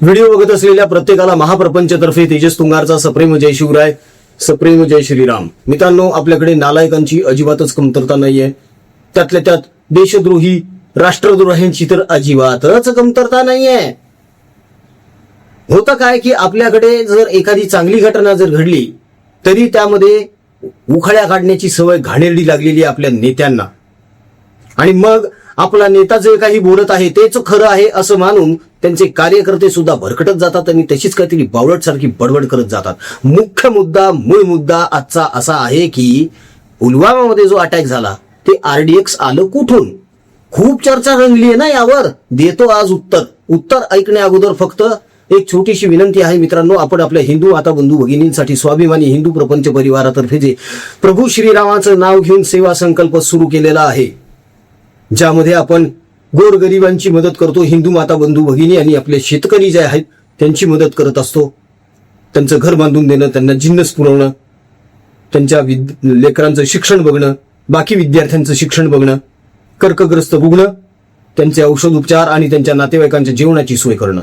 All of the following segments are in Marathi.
व्हिडिओ बघत असलेल्या प्रत्येकाला महाप्रपंचतर्फे तेजस तुंगारचा सप्रेम जय शिवराय, सप्रेम जय श्रीराम. मित्रांनो, आपल्याकडे नालायकांची अजिबातच कमतरता नाहीये. त्यातल्या त्यात देशद्रोही राष्ट्रद्रोह्यांची तर अजिबातच कमतरता नाहीये. होतं काय की आपल्याकडे जर एखादी चांगली घटना जर घडली तरी त्यामध्ये उखाळ्या काढण्याची सवय घाणेरडी लागलेली आपल्या नेत्यांना. आणि मग आपला नेता जे काही बोलत आहे तेच खरं आहे असं मानून त्यांचे कार्यकर्ते सुद्धा भरकटत जातात आणि तशीच काहीतरी बावळट सारखी बडबड करत जातात. मुख्य मुद्दा, मूळ मुद्दा आजचा असा आहे की पुलवामामध्ये जो अटॅक झाला ते RDX आलं कुठून? खूप चर्चा रंगली आहे ना यावर. देतो आज उत्तर ऐकण्या अगोदर फक्त एक छोटीशी विनंती आहे मित्रांनो. आपण आपल्या हिंदू माता बंधू भगिनींसाठी स्वाभिमानी हिंदू प्रपंच परिवारातर्फे जे प्रभू श्रीरामाचं नाव घेऊन सेवा संकल्प सुरू केलेला आहे, ज्यामध्ये आपण गोरगरिबांची मदत करतो, हिंदू माता बंधू भगिनी आणि आपले शेतकरी जे आहेत त्यांची मदत करत असतो. त्यांचं घर बांधून देणं, त्यांना जिन्नस पुरवणं, त्यांच्या लेकरांचं शिक्षण बघणं, बाकी विद्यार्थ्यांचं शिक्षण बघणं, कर्कग्रस्त रुग्ण त्यांचे औषध उपचार आणि त्यांच्या नातेवाईकांच्या जेवणाची सोय करणं,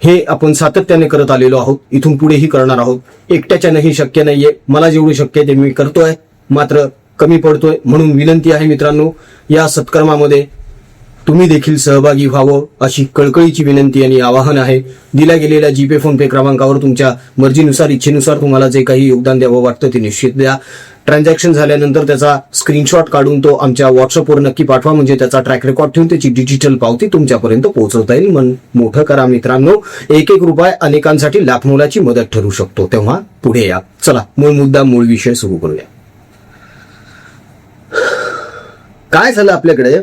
हे आपण सातत्याने करत आलेलो आहोत. इथून पुढेही करणार आहोत. एकट्याच्यानंही शक्य नाहीये. मला जेवढे शक्य आहे ते मी करतोय, मात्र कमी पडतोय. म्हणून विनंती आहे मित्रांनो, या सत्कर्मामध्ये तुम्ही देखील सहभागी व्हावं अशी कळकळीची विनंती आणि आवाहन आहे. दिल्या गेलेल्या जीपे फोनपे क्रमांकावर तुमच्या मर्जीनुसार, इच्छेनुसार तुम्हाला जे काही योगदान द्यावं वाटतं ते निश्चित द्या. ट्रान्झॅक्शन झाल्यानंतर त्याचा स्क्रीनशॉट काढून तो आमच्या व्हॉट्सअपवर नक्की पाठवा, म्हणजे त्याचा ट्रॅक रेकॉर्ड ठेवून त्याची डिजिटल पावती तुमच्यापर्यंत पोहोचवता येईल. मन मोठं करा मित्रांनो. एक एक रुपये अनेकांसाठी लाख मोलाची मदत ठरू शकतो. तेव्हा पुढे या. चला, मूळ मुद्दा, मूळ विषय सुरू करूया. काय झालं आपल्याकडे?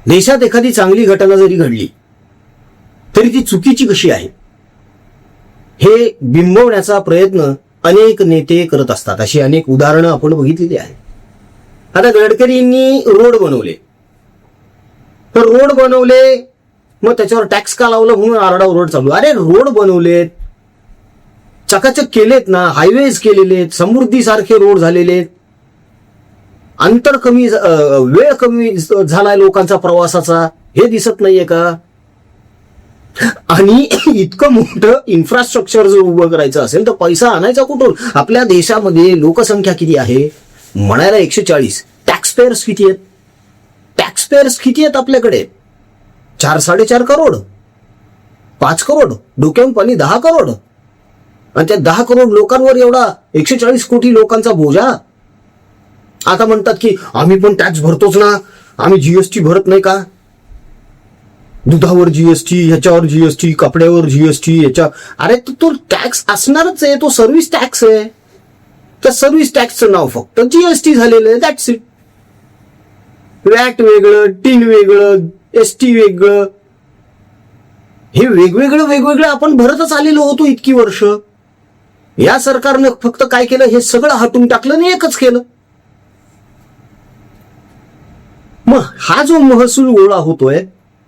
देशात एखादी चांगली घटना जरी घडली तरी ती चुकीची कशी आहे हे बिंबवण्याचा प्रयत्न अनेक नेते करत असतात. अशी अनेक उदाहरणं आपण बघितलेली आहेत. आता गडकरींनी रोड बनवले, तर रोड बनवले, मग त्याच्यावर टॅक्स का लावलं म्हणून आरडाओरड चालू. अरे रोड बनवलेत, चकाचक केलेत ना, हायवेज केलेले, समृद्धी सारखे रोड झालेले, अंतर कमी, वेळ कमी झालाय लोकांचा प्रवासाचा, हे दिसत नाहीये का? आणि इतकं मोठं इन्फ्रास्ट्रक्चर जर उभं करायचं असेल तर पैसा आणायचा कुठून? आपल्या देशामध्ये लोकसंख्या किती आहे? म्हणायला 140. टॅक्सपेअर्स किती आहेत? टॅक्सपेअर्स किती आहेत आपल्याकडे? 4-4.5 करोड, 5 करोड, डोक्यावरून पाणी 10 करोड. आणि त्या 10 करोड लोकांवर एवढा 140 कोटी लोकांचा बोजा. आता म्हणतात की आम्ही पण टॅक्स भरतोच ना, आम्ही जीएसटी भरत नाही का? दुधावर जीएसटी, ह्याच्यावर जीएसटी, कपड्यावर जीएसटी, ह्याच्या. अरे तो टॅक्स असणारच आहे, तो सर्व्हिस टॅक्स आहे. त्या सर्व्हिस टॅक्सचं नाव फक्त जीएसटी झालेलं आहे, दॅट्स इट. वॅट वेगळं, टीन वेगळं, एसटी वेगळं, हे वेगवेगळं आपण भरतच आलेलो होतो इतकी वर्ष. या सरकारनं फक्त काय केलं? हे सगळं हटून टाकलं आणि एकच केलं. मग हा जो महसूल गोळा होतोय,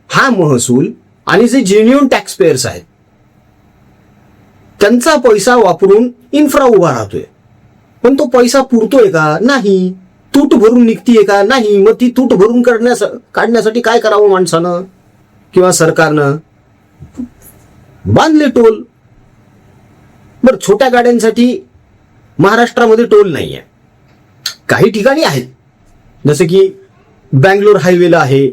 हा महसूल आणि जे जेन्युइन टॅक्स पेयर्स आहेत त्यांचा पैसा वापरून इन्फ्रा उभा राहतोय. पण तो पैसा पुरतोय का? नाही. तूट भरून निघतीये का? नाही. मग ती तूट भरून काढण्यासाठी काय करावं माणसानं किंवा सरकारनं? बांधले टोल. बरं, छोट्या गाड्यांसाठी महाराष्ट्रामध्ये टोल नाहीये. काही ठिकाणी आहेत, जसं की बँगलोर हायवेला आहे,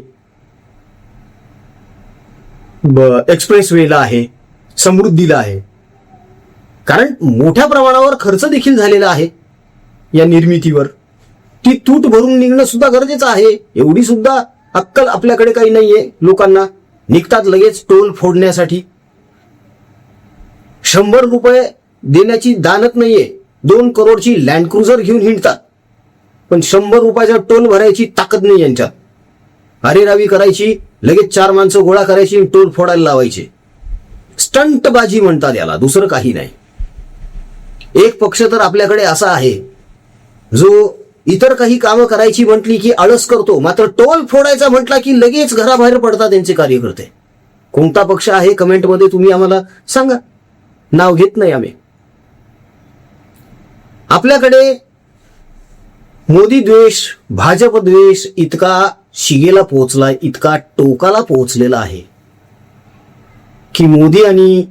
एक्सप्रेस वेला आहे, समृद्धीला आहे. कारण मोठ्या प्रमाणावर खर्च देखील झालेला आहे या निर्मितीवर. ती तूट भरून निघणं सुद्धा गरजेचं आहे. एवढी सुद्धा अक्कल आपल्याकडे काही नाहीये लोकांना. निघतात लगेच टोल फोडण्यासाठी. 100 रुपये देण्याची दानत नाहीये. 2 करोडची लँड क्रुझर घेऊन हिंडतात, पण 100 रुपयाचा टोल भरायची ताकद नाही यांच्यात. अरे रावी करायची, लगेच 4 माणसं गोळा करायची, टोल फोडायला लावायचे. स्टंटबाजी म्हणतात याला, दुसरं काही नाही. एक पक्ष तर आपल्याकडे असा आहे जो इतर काही कामं करायची म्हटली की आळस करतो, मात्र टोल फोडायचा म्हटला की लगेच घराबाहेर पडतात त्यांचे कार्यकर्ते. कोणता पक्ष आहे कमेंटमध्ये तुम्ही आम्हाला सांगा, नाव घेत नाही आम्ही. आपल्याकडे मोदी द्वेष, भाजप द्वेष इतका शिगेला पोहोचला, इतका टोकाला पोहोचलेला आहे की मोदी आणि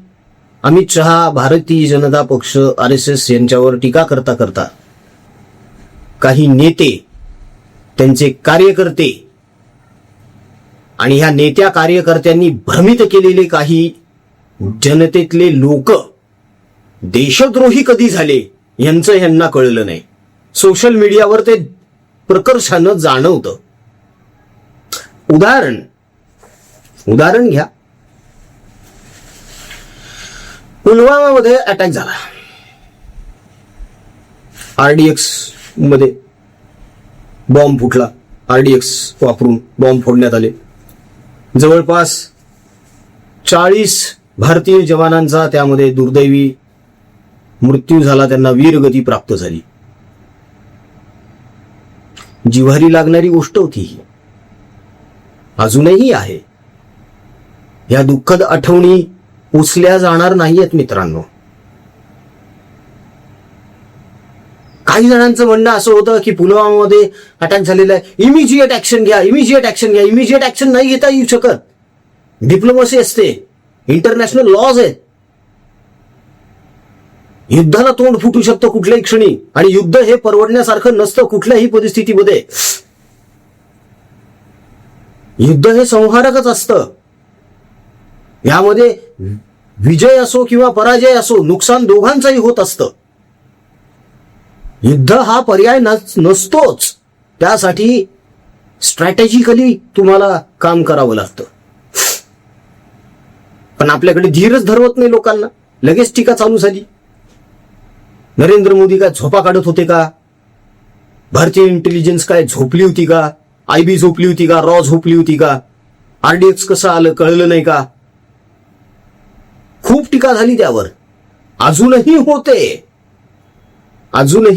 अमित शहा, भारतीय जनता पक्ष, RSS यांच्यावर टीका करता करता काही नेते, त्यांचे कार्यकर्ते आणि ह्या नेत्या कार्यकर्त्यांनी भ्रमित केलेले काही जनतेतले लोक देशद्रोही कधी झाले यांचं यांना कळलं नाही. सोशल मीडियावर ते प्रकर्षानं जाणवतं. उदाहरण घ्या. पुलवामामध्ये अटॅक झाला. RDX मध्ये बॉम्ब फुटला. RDX वापरून बॉम्ब फोडण्यात आले. जवळपास 40 भारतीय जवानांचा त्यामध्ये दुर्दैवी मृत्यू झाला. त्यांना वीरगती प्राप्त झाली. जिव्हारी लागणारी गोष्ट होती ही. अजूनही आहे. या दुःखद आठवणी पुसल्या जाणार नाहीयेत मित्रांनो. काही जणांचं म्हणणं असं होतं की पुलवामामध्ये अटॅक झालेला आहे, इमिजिएट ऍक्शन घ्या, इमिजिएट ऍक्शन घ्या. इमिजिएट ऍक्शन नाही घेता येऊ शकत. डिप्लोमसी असते, इंटरनॅशनल लॉज आहेत. युद्धाला तोंड फुटू शकतं कुठल्याही क्षणी, आणि युद्ध हे परवडण्यासारखं नसतं कुठल्याही परिस्थितीमध्ये. युद्ध हे संहारकच असतं. यामध्ये विजय असो किंवा पराजय असो, नुकसान दोघांचंही होत असतं. युद्ध हा पर्याय नसतोच. त्यासाठी स्ट्रॅटेजिकली तुम्हाला काम करावं लागतं. पण आपल्याकडे धीरच धरवत नाही लोकांना. लगेच टीका चालू झाली. नरेंद्र मोदी काय झोपा काढत होते का? भारतीय इंटेलिजन्स काय झोपली होती का? IB झोपली होती का? रॉ झोपली होती का? RDX कसं आलं कळलं नाही का? खूप टीका झाली त्यावर. अजूनही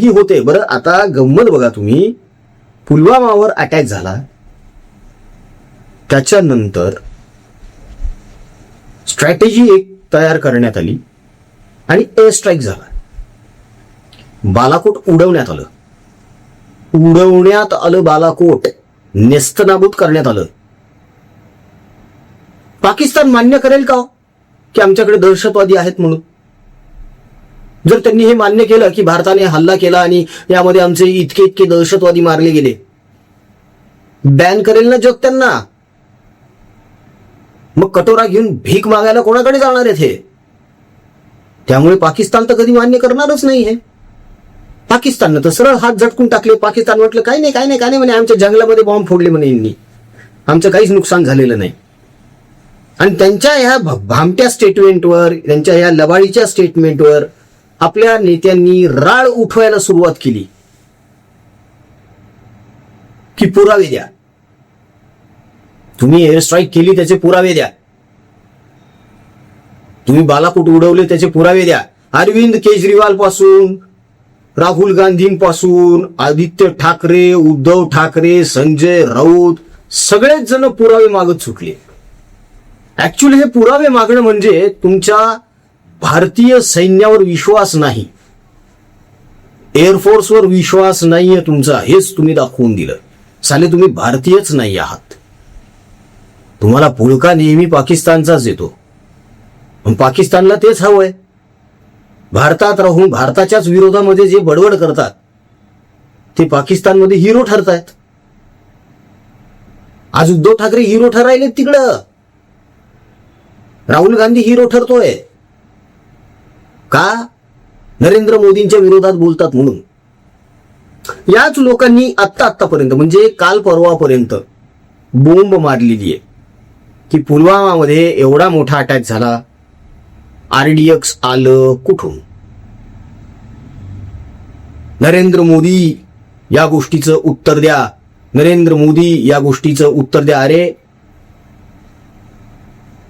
होते. बरं, आता गंमत बघा तुम्ही. पुलवामावर अटॅक झाला, त्याच्यानंतर स्ट्रॅटेजी एक तयार करण्यात आली आणि एअर स्ट्राईक झाला. बालाकोट उडवण्यात आलं. बालाकोट नेस्तनाबूत करण्यात आलं. पाकिस्तान मान्य करेल का की आमच्याकडे दहशतवादी आहेत म्हणून? जर त्यांनी हे मान्य केलं की भारताने हल्ला केला आणि यामध्ये आमचे इतके दहशतवादी मारले गेले, बॅन करेल ना जग त्यांना. मग कटोरा घेऊन भीक मागायला कोणाकडे जाणार आहेत हे? त्यामुळे पाकिस्तान तर कधी मान्य करणारच नाही हे. पाकिस्ताननं तर सरळ हात झटकून टाकले. पाकिस्तान म्हटलं काय नाही म्हणे, आमच्या जंगलामध्ये बॉम्ब फोडले म्हणे यांनी, आमचं काहीच नुकसान झालेलं नाही. आणि त्यांच्या ह्या भामट्या स्टेटमेंटवर, त्यांच्या ह्या लबाडीच्या स्टेटमेंटवर आपल्या नेत्यांनी राळ उठवायला सुरुवात केली की पुरावे द्या. तुम्ही एअर स्ट्राईक केली त्याचे पुरावे द्या. तुम्ही बालाकोट उडवले त्याचे पुरावे द्या. अरविंद केजरीवाल पासून, राहुल गांधींपासून, आदित्य ठाकरे, उद्धव ठाकरे, संजय राऊत सगळेच जण पुरावे मागत सुटले. ऍक्च्युअली हे पुरावे मागणं म्हणजे तुमच्या भारतीय सैन्यावर विश्वास नाही, एअरफोर्सवर विश्वास नाहीये तुमचा, हेच तुम्ही दाखवून दिलं. साले तुम्ही भारतीयच नाही आहात. तुम्हाला पुळका नेहमी पाकिस्तानचाच येतो. पण पाकिस्तानला तेच हवंय. भारतात राहून भारताच्याच विरोधामध्ये जे बडबड करतात ते पाकिस्तानमध्ये हिरो ठरतायत. आज उद्धव ठाकरे हिरो ठरायले तिकडं. राहुल गांधी हिरो ठरतोय का? नरेंद्र मोदींच्या विरोधात बोलतात म्हणून. याच लोकांनी आत्तापर्यंत म्हणजे काल परवापर्यंत बोंब मारलेली आहे की पुलवामामध्ये एवढा मोठा अटॅक झाला, RDX आलं कुठून? नरेंद्र मोदी या गोष्टीचं उत्तर द्या. नरेंद्र मोदी या गोष्टीचं उत्तर द्या. अरे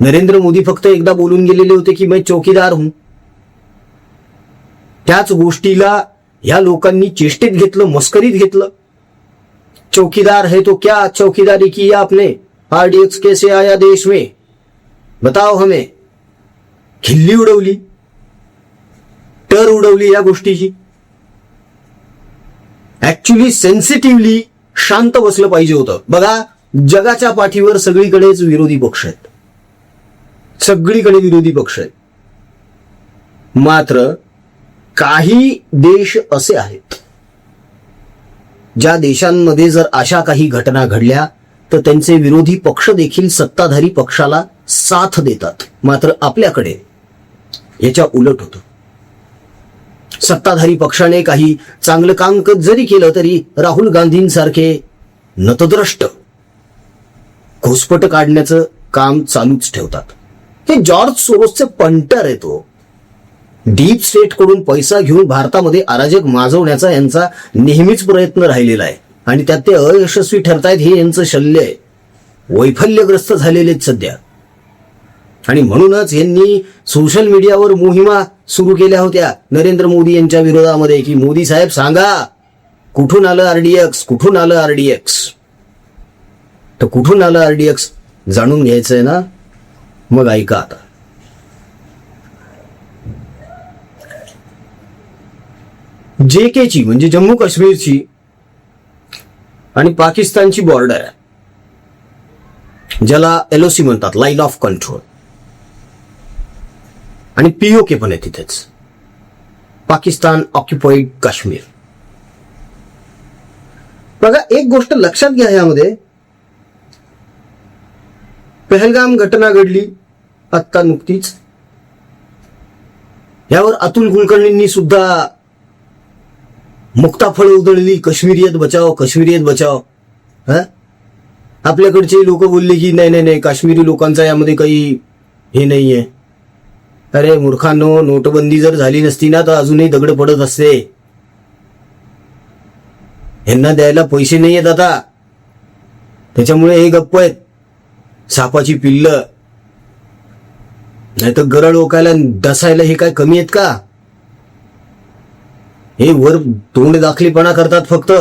नरेंद्र मोदी फक्त एकदा बोलून गेलेले होते की मैं चौकीदार हूं. त्याच गोष्टीला या लोकांनी चेष्टेत घेतलं, मस्करीत घेतलं. चौकीदार है तो क्या चौकीदारी की आपने? RDX कैसे आया देश में बताओ हमें. खिल्ली उडवली, टर उडवली या गोष्टीची. ऍक्च्युली सेन्सिटिव्हली शांत बसलं पाहिजे होतं. बघा जगाच्या पाठीवर सगळीकडेच विरोधी पक्ष आहेत, सगळीकडे विरोधी पक्ष आहेत. मात्र काही देश असे आहेत ज्या देशांमध्ये जर अशा काही घटना घडल्या तर त्यांचे विरोधी पक्ष देखील सत्ताधारी पक्षाला साथ देतात. मात्र आपल्याकडे याच्या उलट होतं. सत्ताधारी पक्षाने काही चांगलं काम जरी केलं तरी राहुल गांधींसारखे नतद्रष्ट घुसपट काढण्याचं काम चालूच ठेवतात. हे जॉर्ज सोरोसचे पंटर आहे. तो डीप स्टेट कडून पैसा घेऊन भारतामध्ये अराजक माजवण्याचा यांचा नेहमीच प्रयत्न राहिलेला आहे आणि त्यात ते अयशस्वी ठरतायत हे यांचं शल्य आहे. वैफल्यग्रस्त झालेले सध्या. आणि म्हणूनच यांनी सोशल मीडियावर मोहिमा सुरू केल्या होत्या नरेंद्र मोदी यांच्या विरोधामध्ये की मोदी साहेब सांगा कुठून आलं आरडीएक्स, कुठून आलं आरडीएक्स. तर कुठून आलं आरडीएक्स जाणून घ्यायचंय ना, मग ऐका आता. जेकेची म्हणजे जम्मू काश्मीरची आणि पाकिस्तानची बॉर्डर आहे, ज्याला एलओसी म्हणतात, लाईन ऑफ कंट्रोल. आणि पीओके पण आहे तिथेच, पाकिस्तान ऑक्युपाइड काश्मीर. बघा एक गोष्ट लक्षात घ्या, यामध्ये पहलगाम घटना घडली आत्ता नुकतीच. यावर अतुल कुलकर्णींनी सुद्धा मुक्ताफळ उधळली, काश्मीरियत बचाव, काश्मीरियत बचाव. आपल्याकडचे लोक बोलले की नाही नाही नाही, काश्मीरी लोकांचा यामध्ये काही हे नाहीये. अरे मूर्खांनो, नोटबंदी जर झाली नसती ना तर अजूनही दगड पडत असते. यांना द्यायला पैसे नाही आहेत आता, त्याच्यामुळे हे गप्प आहेत. सापाची पिल्ल. नाही तर गरळ ओकायला डसायला हे काय कमी आहेत का? हे वर तोंड दाखलीपणा करतात फक्त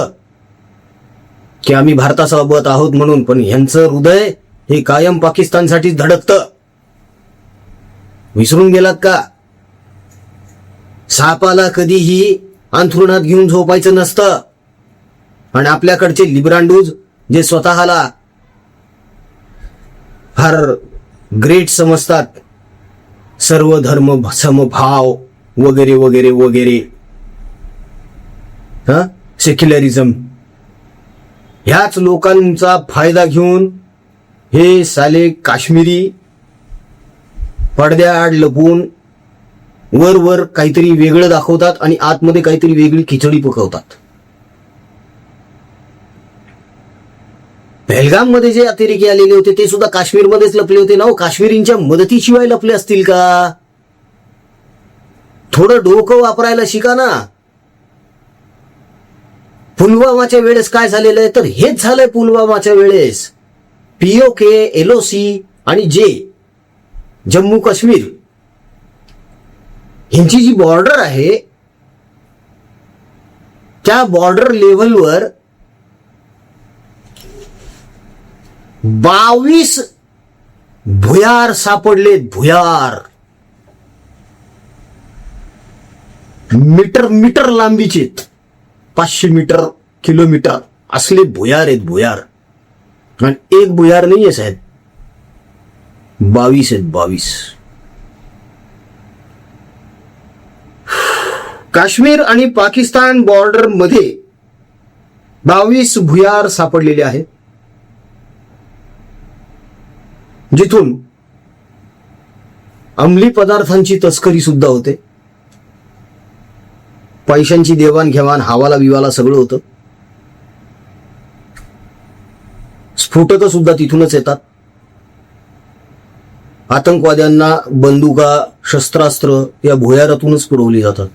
की आम्ही भारतासोबत आहोत म्हणून, पण ह्यांचं हृदय हे कायम पाकिस्तानसाठीच धडकतं. विसरून गेलात का? सापाला कधीही अंथरुणात घेऊन झोपायचं नसतं. आणि आपल्याकडचे लिब्रांडूज जे स्वतःला फार ग्रेट समजतात, सर्व धर्म समभाव वगैरे वगैरे वगैरे, सेक्युलरिझम, ह्याच लोकांचा फायदा घेऊन हे साले काश्मीरी पडद्याआड लपून वर वर काहीतरी वेगळं दाखवतात आणि आतमध्ये काहीतरी वेगळी खिचडी पकवतात. पहलगाम मध्ये जे अतिरेकी आलेले होते ते सुद्धा काश्मीरमध्येच लपले होते ना. काश्मीरींच्या मदतीशिवाय लपले असतील का? थोडं डोकं वापरायला शिका ना. पुलवामाच्या वेळेस काय झालेलं आहे तर हेच झालंय. पुलवामाच्या वेळेस पीओके, एलओसी आणि जे जम्मू काश्मीर ह्यांची जी बॉर्डर आहे त्या बॉर्डर लेव्हलवर 22 भुयार सापडलेत. भुयार मीटर मीटर लांबीचे, 500 मीटर, किलोमीटर असले भुयार आहेत. भुयार. आणि एक भुयार नाहीये साहेब, 22 आहेत. 22. काश्मीर आणि पाकिस्तान बॉर्डर मध्ये 22 भुयार सापडलेले आहेत, जिथून अंमली पदार्थांची तस्करी सुद्धा होते, पैशांची देवाणघेवाण, हवाला बिवाला सगळं होतं. स्फोटकं सुद्धा तिथूनच येतात. आतंकवाद्यांना बंदुका, शस्त्रास्त्र या भुयारातूनच पुरवली जातात.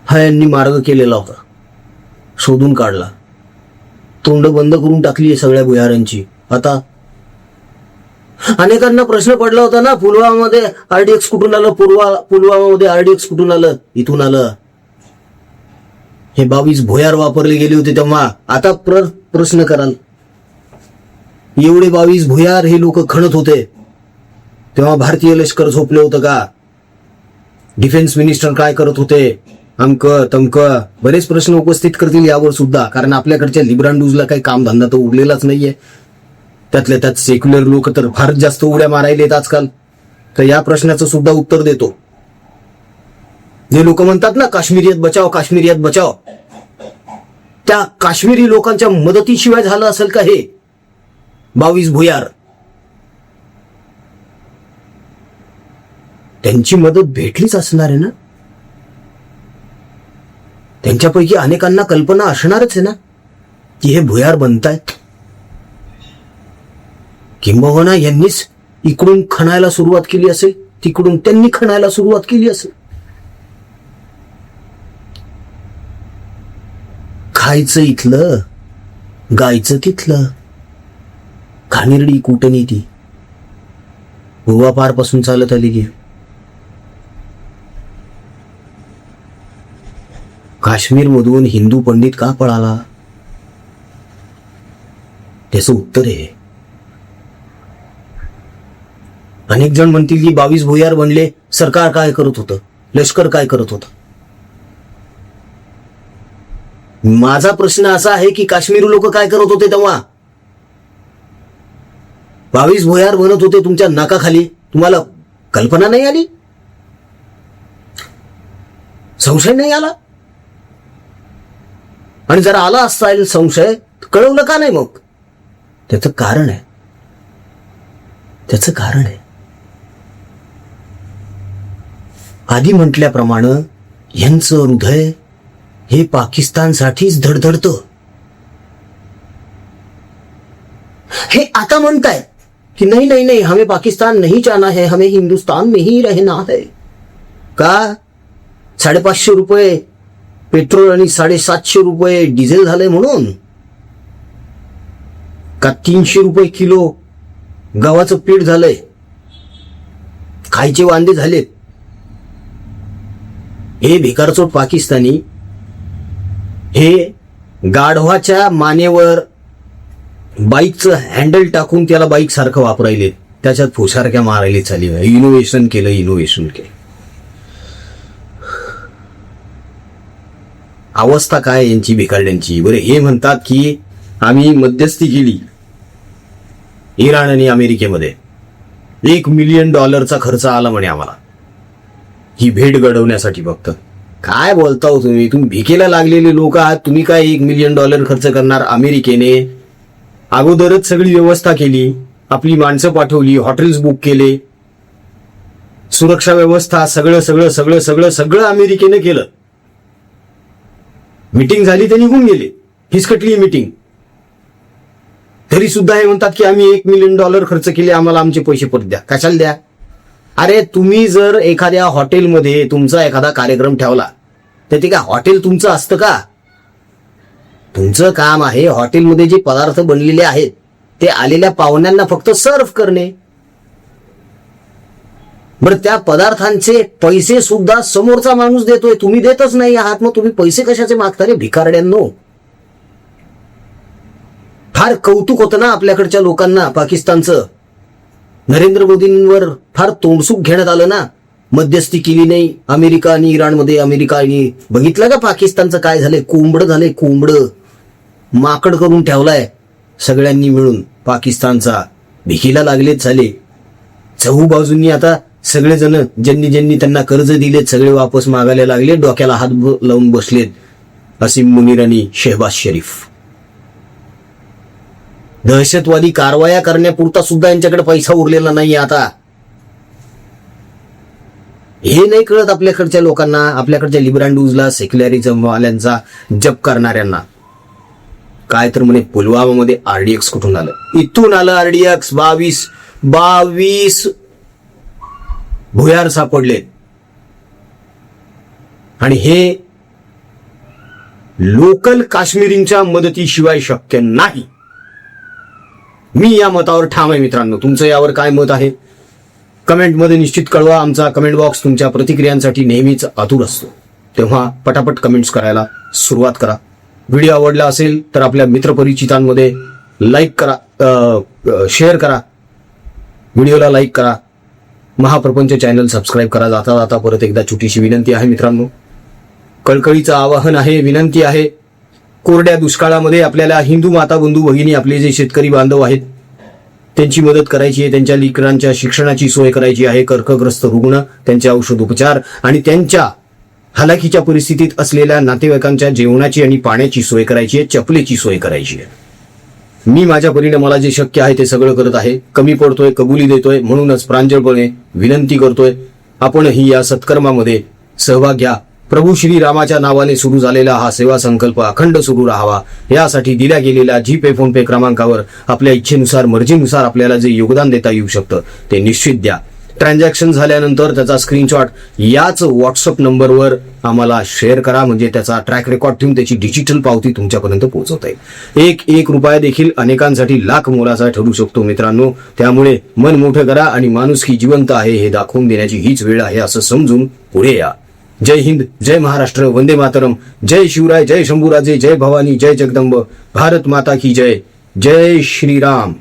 हा यांनी मार्ग केलेला होता, शोधून काढला, तोंड बंद करून टाकली सगळ्या भुयारांची. आता अनेकांना प्रश्न पडला होता ना, पुलवामामध्ये आरडीएक्स कुठून आलं, पुलवामामध्ये आरडीएक्स कुठून आलं, इथून आलं. हे 22 भुयार वापरले गेले होते तेव्हा. आता प्रश्न कराल, एवढे 22 भुयार हे लोक खणत होते तेव्हा भारतीय लष्कर झोपले होतं का? डिफेन्स मिनिस्टर काय करत होते? अमक तमक बरेच प्रश्न उपस्थित करतील यावर सुद्धा, कारण आपल्याकडच्या लिब्रांडूजला काही कामधंदा तर उरलेलाच नाहीये. त्यातल्या त्यात सेक्युलर लोक तर फारच जास्त उड्या मारायलेत आजकाल. तर या प्रश्नाचं सुद्धा उत्तर देतो. जे लोक म्हणतात ना काश्मीरियत बचाव, काश्मीरियत बचाव, त्या काश्मीरी लोकांच्या मदतीशिवाय झालं असेल का हे 22 भुयार? त्यांची मदत भेटलीच असणार आहे ना. त्यांच्यापैकी अनेकांना कल्पना असणारच आहे ना की हे भुयार बनतायत. किंबहुना यांनीच इकडून खणायला सुरुवात केली असेल, तिकडून त्यांनी खणायला सुरुवात केली असेल. खायचं इथलं, गायचं तिथलं. घाणेरडी कूटनीती पूर्वापारपासून चालत आलेली आहे. काश्मीरमधून हिंदू पंडित का पळाला? त्याचं उत्तर आहे, अनेक जण म्हणतील की 22 भुयार बनले, सरकार काय करत होतं, लष्कर काय करत होतं. माझा प्रश्न असा आहे की काश्मीरी लोक काय करत होते तेव्हा? 22 भुयार बनत होते तुमच्या नाकाखाली, तुम्हाला कल्पना नाही आली? संशय नाही आला? आणि जर आला असेल संशय, कळवलं का नाही मग? त्याचं कारण आहे, त्याचं कारण आहे. आधी म्हटल्याप्रमाणे यांचं हृदय हे पाकिस्तानसाठीच धडधडतं. हे आता म्हणतायत कि नहीं नहीं नहीं, हमें पाकिस्तान नहीं जाना है, हमें हिंदुस्तान में ही रहना है. का 550 रुपये पेट्रोल आणि 750 रुपये डिझेल झाले म्हणून? का 300 रुपये किलो गव्हाचं पीठ झालंय, खायचे वांदे झालेत? हे भिकारचोट पाकिस्तानी हे गाढवाच्या मानेवर बाईकचं हँडल टाकून त्याला बाईक सारखं वापरायले, त्याच्यात फुसारक्या मारायले चालली. इनोव्हेशन केलं. अवस्था काय यांची भिकारड्यांची. बरे हे म्हणतात की आम्ही मध्यस्थी केली इराण आणि अमेरिकेमध्ये, $1 मिलियन खर्च आला म्हणे आम्हाला ही भेट घडवण्यासाठी. फक्त काय बोलता हो तुम्ही? तुम्ही भिकेला लागलेले लोक आहात. तुम्ही काय $1 मिलियन खर्च करणार? अमेरिकेने अगोदरच सगळी व्यवस्था केली, आपली माणसं पाठवली, हॉटेल्स बुक केले, सुरक्षा व्यवस्था सगळं सगळं सगळं सगळं सगळं अमेरिकेने केलं. मीटिंग झाली, ते निघून गेले, हिसकटली मीटिंग. तरी सुद्धा हे म्हणतात की आम्ही $1 मिलियन खर्च केले, आम्हाला आमचे पैसे परत द्या. कशाला द्या? अरे तुम्ही जर एखाद्या हॉटेलमध्ये तुमचा एखादा कार्यक्रम ठेवला तर ते काय हॉटेल तुमचं असतं का? तुमचं काम आहे हॉटेलमध्ये जे पदार्थ बनलेले आहेत ते आलेल्या पाहुण्यांना फक्त सर्व्ह करणे. बरं, त्या पदार्थांचे पैसे सुद्धा समोरचा माणूस देतोय, तुम्ही देतच नाही आहात. मग तुम्ही पैसे कशाचे मागता रे भिकारड्यांनो? फार कौतुक होतं ना आपल्याकडच्या लोकांना पाकिस्तानचं. नरेंद्र मोदींवर फार तोंडसूक घेण्यात आलं ना, मध्यस्थी केली नाही अमेरिका आणि इराणमध्ये. अमेरिका आणि बघितलं का पाकिस्तानचं काय झालंय? कोंबड झालंय, कोंबड माकड करून ठेवलाय सगळ्यांनी मिळून पाकिस्तानचा. भिकीला लागलेच झाले चहू बाजूंनी. आता सगळेजण ज्यांनी ज्यांनी त्यांना कर्ज दिलेत सगळे वापस मागायला लागले, डोक्याला हात लावून बसलेत असीम मुनीर आणि शहबाज शरीफ. दहशतवादी कारवाया करण्यापुरता सुद्धा यांच्याकडे पैसा उरलेला नाही आता. हे नाही कळत आपल्याकडच्या लोकांना, आपल्याकडच्या लिब्रांडूजला, सेक्युलरिझम वाल्यांचा जप करणाऱ्यांना. काय तर म्हणे पुलवामामध्ये RDX कुठून आलं? इथून आलं RDX. 22 भुयार सापडले. आणि हे लोकल काश्मीरींच्या मदतीशिवाय शक्य नाही. मी या मतावर ठाम आहे मित्रांनो. तुमचं यावर काय मत आहे कमेंटमध्ये निश्चित कळवा. आमचा कमेंट बॉक्स तुमच्या प्रतिक्रियांसाठी नेहमीच आतुर असतो, तेव्हा पटापट कमेंट्स करायला सुरुवात करा. व्हिडिओ आवडला असेल तर आपल्या मित्रपरिचितांमध्ये लाईक करा, शेअर करा, व्हिडिओला लाईक करा. महाप्रपंच चॅनल सबस्क्राईब करा. जाता जाता परत एकदा छोटीशी विनंती आहे मित्रांनो, कळकळीचं आवाहन आहे, विनंती आहे. कोरड्या दुष्काळामध्ये आपल्याला हिंदू माता बंधू भगिनी आपले जे शेतकरी बांधव आहेत त्यांची मदत करायची आहे, त्यांच्या लेकरांच्या शिक्षणाची सोय करायची आहे. कर्कग्रस्त रुग्ण, त्यांचे औषधोपचार आणि त्यांच्या हालाकीच्या परिस्थितीत असलेल्या नातेवाईकांच्या जेवणाची आणि पाण्याची सोय करायची आहे, चपलेची सोय करायची आहे. मी माझ्या परीने मला जे शक्य आहे ते सगळं करत आहे. कमी पडतोय, कबुली देतोय, म्हणूनच प्रांजळपणे विनंती करतोय, आपणही या सत्कर्मामध्ये सहभाग घ्या. प्रभू श्री रामाच्या नावाने सुरू झालेला हा सेवा संकल्प अखंड सुरू राहावा यासाठी दिल्या गेलेल्या जीपे फोनपे क्रमांकावर आपल्या इच्छेनुसार मर्जीनुसार आपल्याला जे योगदान देता येऊ शकतं ते निश्चित द्या. ट्रान्झॅक्शन झाल्यानंतर त्याचा स्क्रीनशॉट याच व्हॉट्सअप नंबरवर आम्हाला शेअर करा, म्हणजे त्याचा ट्रॅक रेकॉर्ड ठेवून त्याची डिजिटल पावती तुमच्यापर्यंत पोहोचवता येईल. एक रुपया देखील अनेकांसाठी लाख मोलाचा ठरू शकतो मित्रांनो. त्यामुळे मन मोठं करा आणि माणुसकी जिवंत आहे हे दाखवून देण्याची हीच वेळ आहे असं समजून पुढे या. जय हिंद, जय महाराष्ट्र, वंदे मातरम, जय शिवराय, जय शंभूराजे, जय भवानी, जय जगदंब, भारत माता की जय, जय श्रीराम.